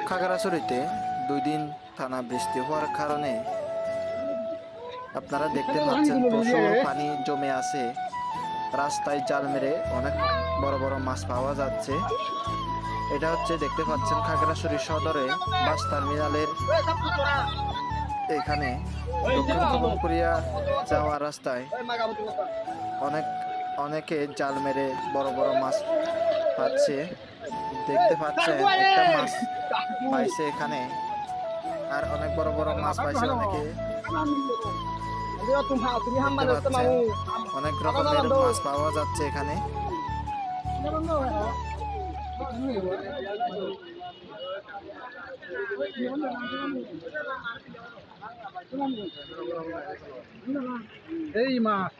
খাগড়াছড়িতে 2 দিন টানা বৃষ্টি হওয়ার কারণে আপনারা দেখতে পাচ্ছেন প্রচুর পানি জমে আছে। রাস্তায় জাল মেরে অনেক বড় বড় মাছ পাওয়া যাচ্ছে। এটা হচ্ছে দেখতে পাচ্ছেন খাগড়াছড়ি সদরে বাস টার্মিনালের এখানে দক্ষিণ খবরকুড়িয়া যাওয়ার রাস্তায় অনেকে জাল মেরে বড় বড় মাছ পাচ্ছে। দেখতে পাচ্ছেন একটা মাছ পাইছে এখানে, আর অনেক বড় বড় মাছ পাইছে অনেকে। দেখতে পাচ্ছেন অনেক রকমের মাছ পাওয়া যাচ্ছে এখানে। এই মাছ